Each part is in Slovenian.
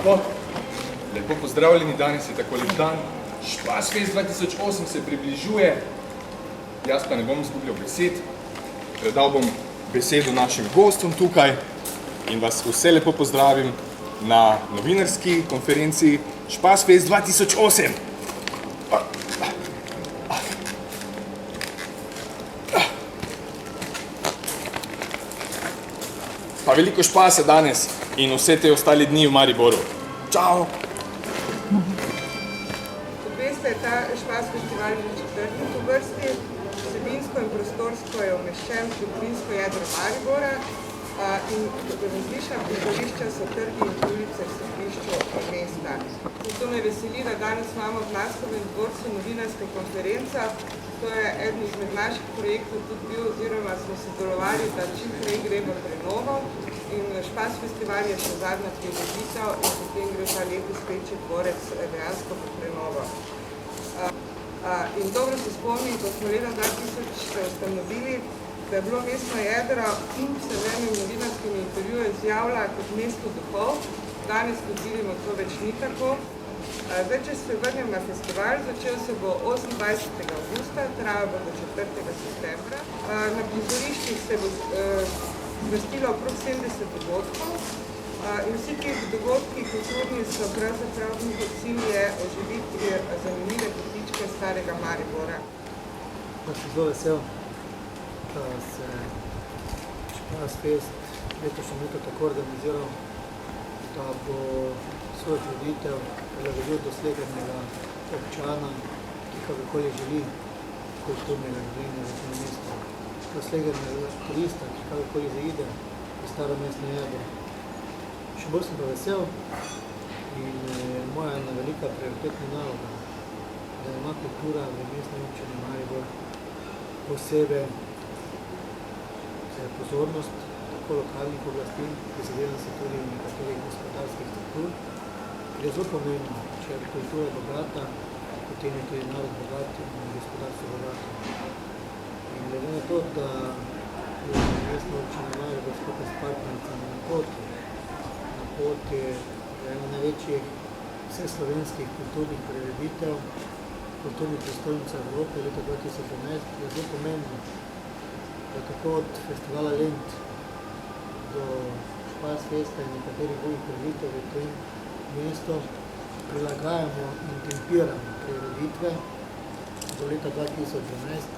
Bravo. Lepo pozdravljeni, danes je tako lep dan. Špasfest 2008 se približuje. Jaz pa ne bom izgubljal besed. Predal bom besedo našim gostom tukaj in vas vse lepo pozdravim na novinarski konferenci Špasfest 2008. Pa veliko špasa danes in vse te ostali dni v Mariboru. Čau! Kot veste, ta Špas festival je četrti po vrsti. Vsebinsko in prostorsko je umeščen v zgodovinsko jedro Maribora in različna prizorišča so trgi in ulice v središču mesta. Zato me veseli, da danes imamo v Naslovnem dvorcu novinarska konferenca. To je eden izmed naših projektov tudi bil, oziroma smo sodelovali, da čim prej gre v prenovo. In Špas festival je še zadnja prireditev in potem gre ta lepi speči dvorec dejansko v prenovo. In dobro se spomnim, ko smo leta 2000 se ustanovili, da je bilo mestno jedro in se v enem novinarskem intervjuju izjavlja kot mesto duhov. Danes, kot vidimo, to več ni tako. Zdaj, če se vrnem na festival, začel se bo 28. avgusta, trajal bo do 4. septembra. Na prizoriščih se bo vrstilo okrog 70 dogodkov in vsi ti dogodki kulturni so pravzaprav njihov cilj je oživiti zanimive kotičke starega Maribora. Jaz sem zelo vesel, da se Špasfest letošnje leto tako organiziral, da bo svoj prireditev prilagodil do sledenega občana, ki kakorkoli želi kulturnega življenja v tem mestu. Do sledenega turista, ki kakorkoli zaide v staro mestno jedro. Še bolj sem pa vesel in moja ena velika prioritetna naloga, da ima kultura v mestni občini Maribor posebej pozornost tako lokalnih oblasti, prizadevam se tudi nekaterih gospodarskih struktur, ker je zelo pomembno, če je kultura bogata, potem je tudi narod bogat in gospodarstvo bogato. In glede na to, da je mestna občina Maribor skupaj s partnericami na poti ena največjih vseslovenskih kulturnih prireditev, kulturnih prestolnica Evrope leta 2011, je zelo pomembno, da tako od festivala Lent do Špasfesta in nekaterih drugih prireditev v tem mestu prilagajamo in tempiramo prireditve do leta 2012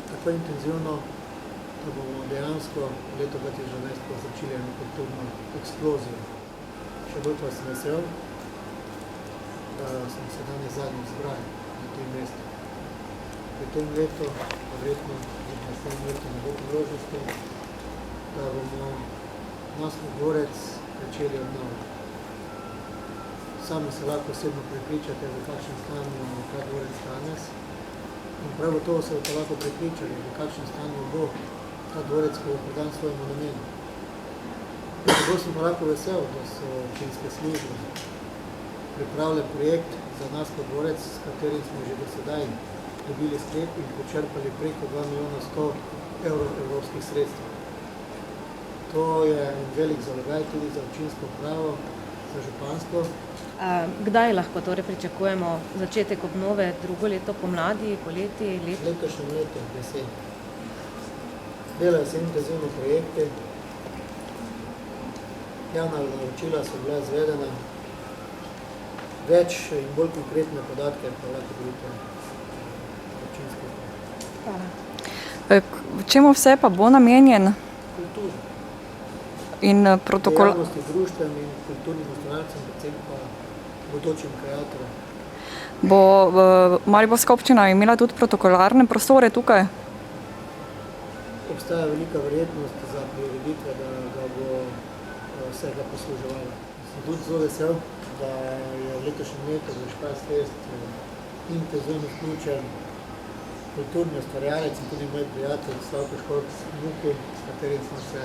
tako intenzivno, da bomo dejansko leto 2012 povzročili eno kulturno eksplozijo. Še bolj pa sem vesel, da smo se danes zadnjič zbrali na tem mestu. V tem letu, verjetno v naslednjem letu ne bo priložnosti, da bomo Naslov dvorec začeli od novo. Sami se lahko osebno prepričate, v kakšnem stanju je ta dvorec danes. In prav gotovo se boste lahko prepričali, v kakšnem stanju bo ta dvorec, ko bo predan svojemu namenu. Bolj sem pa lahko vesel, da so občinske službe pripravile projekt za Naslov dvorec, s katerim smo že do sedaj dobili sklep in počrpali preko 2 milijona 100 evrov evropskih sredstev. To je velik zalogaj tudi za občinsko upravo, za županstvo. Kdaj lahko torej pričakujemo začetek obnove, drugo leto, pomladi, poleti, leto? Letošnjem letu, jesen. Delajo se intenzivno projekte, javna naročila so bila izvedena, več in bolj konkretne podatke pa lahko dobite občinsko upravo. Hvala. Čemu vse pa bo namenjen? Kultura. In protokol... Dejavnosti društvom in kulturnim ustvarjalcem, predvsem pa bodočim kreatorjem. Bo Mariborska občina imela tudi protokolarne prostore tukaj? Obstaja velika verjetnost za prireditve, da ga bo vsega posluževalo. Sem tudi zelo vesel, da je v letošnjem letu v Špasfest intenzivno vključen kulturni ustvarjalec in tudi moj prijatelj Slavko Škorc Muku, s katerim smo se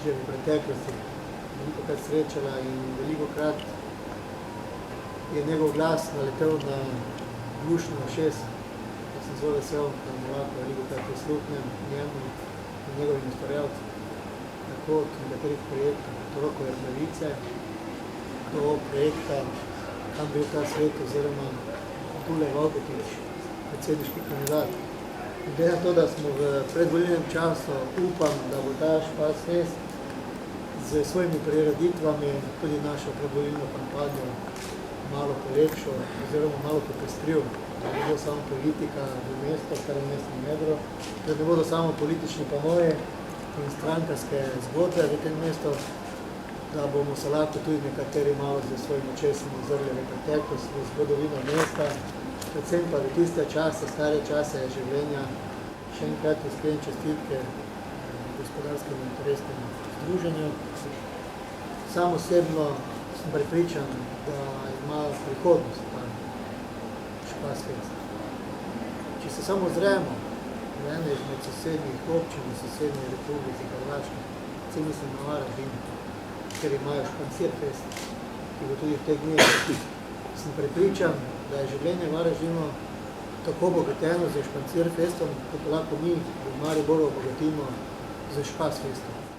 že v preteklosti velikokrat srečala in velikokrat je njegov glas naletel na glušno ušes. Jaz sem zelo vesel, da mu lahko velikokrat prisluhnem njemu in njegovim ustvarjalcem. Tako od nekaterih projektov, kot Rokove pravice, do projekta, kam bil ta svet oziroma Tule Valkotič, predsedniški kandidat. In glede na to, da smo v predvolilnem času, upam, da bo ta Špas Fest z svojimi prireditvami tudi našo predvolilno kampanjo malo polepšal oziroma malo popestril, da ne bo samo politika v mesto, kar je mestno jedro, da ne bodo samo politični panoji in strankarske zgodbe v tem mestu, da bomo se lahko tudi nekateri malo z svojim očesom ozrli v preteklost, v zgodovino mesta, predvsem pa v tiste čase, stare čase življenja. Še enkrat iskrene čestitke gospodarskemu interesnemu združenju. Sam osebno sem prepričan, da ima prihodnost ta Špas Fest. Če se samo ozremo v ene izmed sosednjih občin v sosednji Republiki Hrvaške, predvsem mislim na Varaždin, ker imajo Špancir Fest, ki bo tudi v teh dneh. Sem prepričan, da je življenje v Varaždinu tako bogateno z Špancir Festom, kot lahko mi v Mariboru obogatimo z Špas Festom.